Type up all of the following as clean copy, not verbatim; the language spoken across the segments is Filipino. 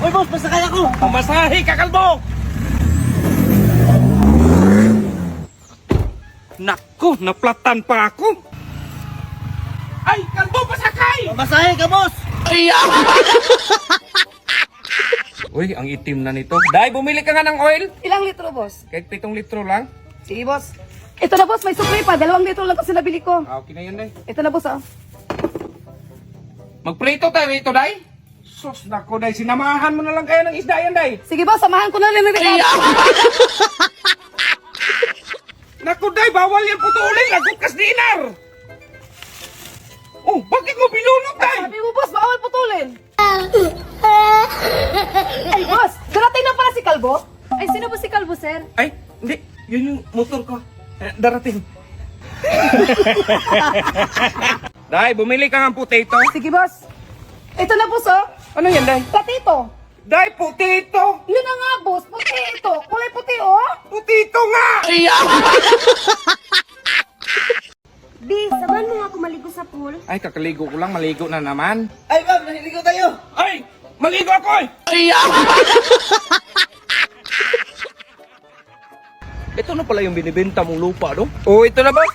Uy, boss, masakay ako. Pamasahe ka, kalbo! Naku, naplatan pa ako. Ay, kalbo, pasakay! Masahe ka, boss. Uy, ang itim na nito. Dahil bumili ka nga ng oil. Ilang litro, boss? Kahit 7 litro lang. Sige, boss. Ito na, boss. May sukli pa. 2 litro lang kasi nabili ko. Ah, okay na yun, Day. Ito na, boss, ah. Magprito tayo rito, Day. Sus, naku, Day. Sinamahan mo na lang kayo ng isda yan, Day. Sige, boss. Samahan ko na rin ng Naku, Day, bawal yan putulin. Lagot kas dinar. Oh, bakit mo binulot, Day? Sabi mo, boss, bawal putulin. Ay, boss. Darating na pala si Kalbo. Ay, sino ba si Kalbo, sir? Ay, hindi. Yun yung motor ko. Darating. Day, bumili ka ng potato. Sige, boss. Ito na, boss, oh. Ano yan, Day? Patito. Day, potato. Yun na nga, boss. Puti ito. Kulay puti, oh. Potato nga! Bi, samahan mo nga ako maligo sa pool. Ay, kakaligo ko lang. Maligo na naman. Ay, ma'am, naliligo tayo. Ay! Maligo ako eh! Ito na pala yung binibenta mong lupa, no? Oh, ito na, boss.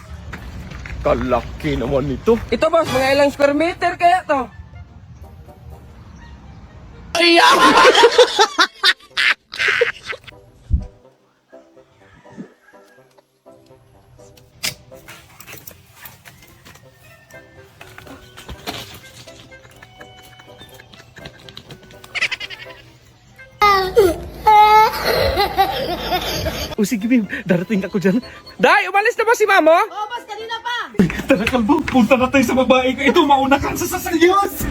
Kalaki naman nito. Ito, boss. Mga ilang square meter kaya to? O sige, babe. Darating ako dyan. Day, umalis na ba si Mamo? Oh, boss, kanina pa. Tara, kalbo. Punta na tayo sa babae ko. Ito, mauna ka sa sasalyos.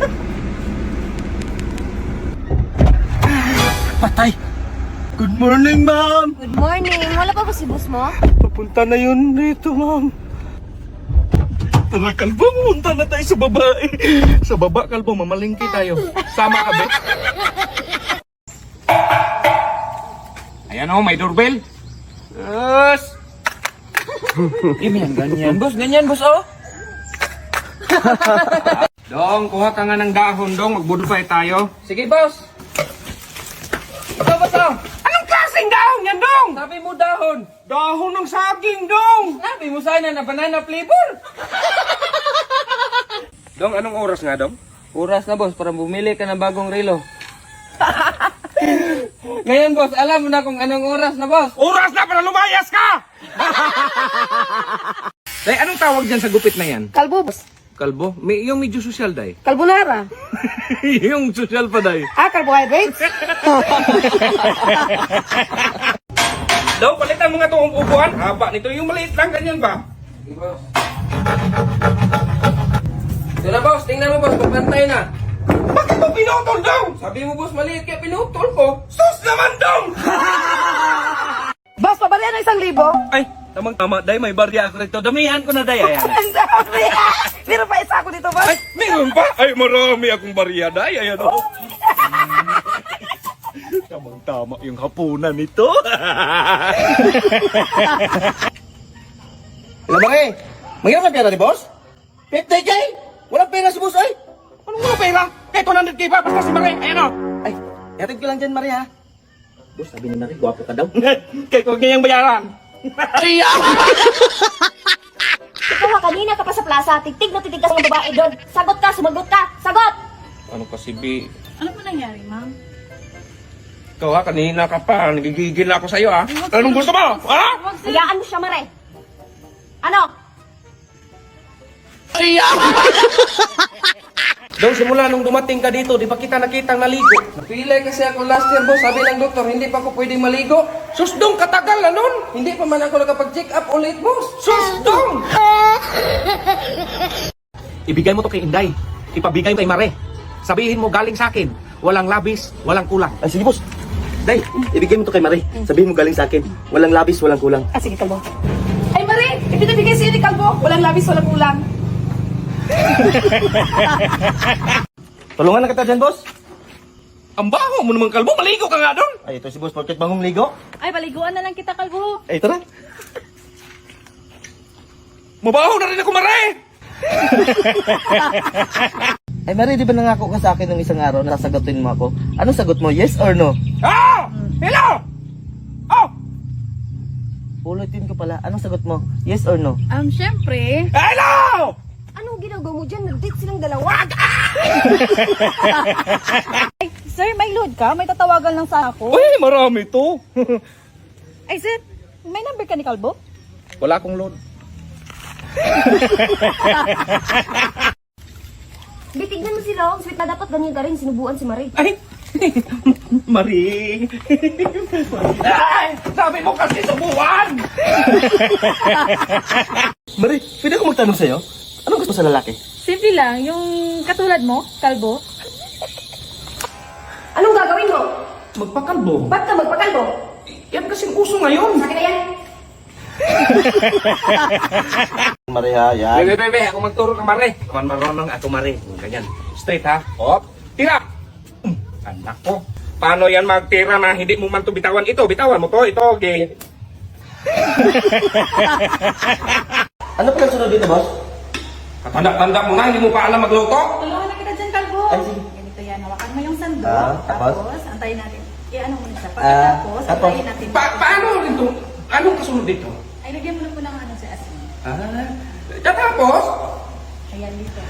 Patay. Good morning, ma'am. Good morning. Wala pa ba si boss mo? Papunta na yun dito, ma'am. Tara, kalbo. Punta na tayo sa babae. Sa baba, kalbo. Mamalingki tayo. Sama ka, be? Ayan oh, may doorbell. Yes! Ganyan, boss. Ganyan, boss, oh. Dong, kuha ka nga ng dahon, Dong. Mag-bonfire tayo. Sige, boss. Ito, boss, oh. Anong klaseng dahon yan, Dong? Sabi mo dahon. Dahon ng saging, Dong. Sabi mo sana na banana flavor. Dong, anong oras nga, Dong? Oras na, boss. Para bumili ka ng bagong relo. Ngayon, boss, alam mo na kung anong oras na, boss. Oras na para lumayas ka! Day, anong tawag dyan sa gupit na yan? Kalbo, boss. Kalbo? Yung medyo social, Day. Carbonara. Yung social pa, Day. Ah, carbohydrates. Daw, palitan mo nga itong upuan. Haba nito. Yung maliit lang, ganyan ba? Sige, boss. Ito na, boss. Tingnan mo, boss. Pagpantay na. Bakit mo pinutol, Dong? Sabi mo, boss, maliit kaya pinutol ko. Sus naman, Dong! Boss, pabarihan na 1,000. Ay, tamang-tama. Day, may barya ako rito. Damihan ko na, Day. Ayan. Ang dami. Meron pa isa ako dito, boss. Ay, meron pa? Ay, marami akong bariyada. Ay, ayan o. Tamang-tama yung hapunan nito. Ilan ba eh? Mayroon ka pera ni boss? 50K? Walang pera si boss, ay. Anong mga pera? Kahit 100K pa, basta si Marie. Ayan o. Ay, yatid ko lang dyan, Maria. Boss, sabi ni Maria, gwapo ka daw. Kahit huwag niyang bayaran. Ikaw ha, kanina ka pa sa plaza. Titig na titig ka sa mga babae doon. Sagot ka, sumagot ka. Sagot! Ano kasi, B? Ano po nangyari, ma'am? Ikaw ha, kanina ka pa. Nagigigil na ako sa'yo ha. Anong gusto mo? Ha? Hayaan mo siya, Mare. Ano? Daw, simula nung dumating ka dito, di ba kita nakitang naligo? Napilay kasi ako last year, boss. Sabi ng doktor, hindi pa ako pwedeng maligo. Susdong, katagal na nun. Hindi pa man ako nakapag-check up ulit, boss. Susdong! Ibigay mo to kay Inday. Ipabigay mo kay Mare. Sabihin mo galing sa akin. Walang labis, walang kulang. Ay, sige, boss. Day, ibigay mo to kay Marie. Sabihin mo galing sa akin. Walang labis, walang kulang. Ah, sige, Kalbo. Ay, Marie, ibinibigay sa'yo ni Kalbo. Walang labis, walang kulang. Tulungan na kita dyan, boss. Ang baho mo naman, kalbo. Maligo ka nga doon. Ay, ito si boss, porket bangong ligo. Ay, paliguan na lang kita, Kalbo. Ay, ito na. Mabaho na rin ako, Mare. Ay Marie, di ba nangako ka sa akin ng isang araw na sasagutin mo ako? Ano sagot mo? Yes or no? Oh! Hello! Oh! Ulitin ko pala. Anong sagot mo? Yes or no? Syempre. Hello! Anong ginagawa mo dyan? Nag-date silang dalawa. Sir, may load ka? May tatawagan lang sa ako. Uy, marami to. Ay, sir, may number ka ni Kalbo? Wala akong load. Bitignan mo sila, ang sweet na dapat ganyan ka rin. Sinubuan si Marie. Ay! Marie! Ay! Sabi mo kasi subuan! Marie, pwede ko magtanong sa'yo? Anong gusto mo sa lalaki? Simple lang, yung katulad mo, Kalbo. Anong gagawin mo? Magpakalbo. Ba't ka magpakalbo? Yan kasing uso ngayon. Sa akin na yan. Marie ha, yan. Bebe, ako magturo ka, Mare. Marunong ako, Mare. Ganyan. Straight, ha? Hop. Tira! Anak ko. Paano yan magtira na hindi mo man to bitawan? Ito, bitawan mo to. Ito, okay. Ano pa sunod dito, boss? Katanda-tanda mo na, hindi mo pa alam magluto? Tulungan na kita dyan, Kalbo. Ay, sige. Ganito yan, hawakan mo yung sandok. Tapos? Antayin natin. Ano mo na siya. Tapos? Antayin natin. Paano rin to? Anong kasunod dito? Ay, lagyan mo na po ng ano sa asin. Katapos? Ayan dito.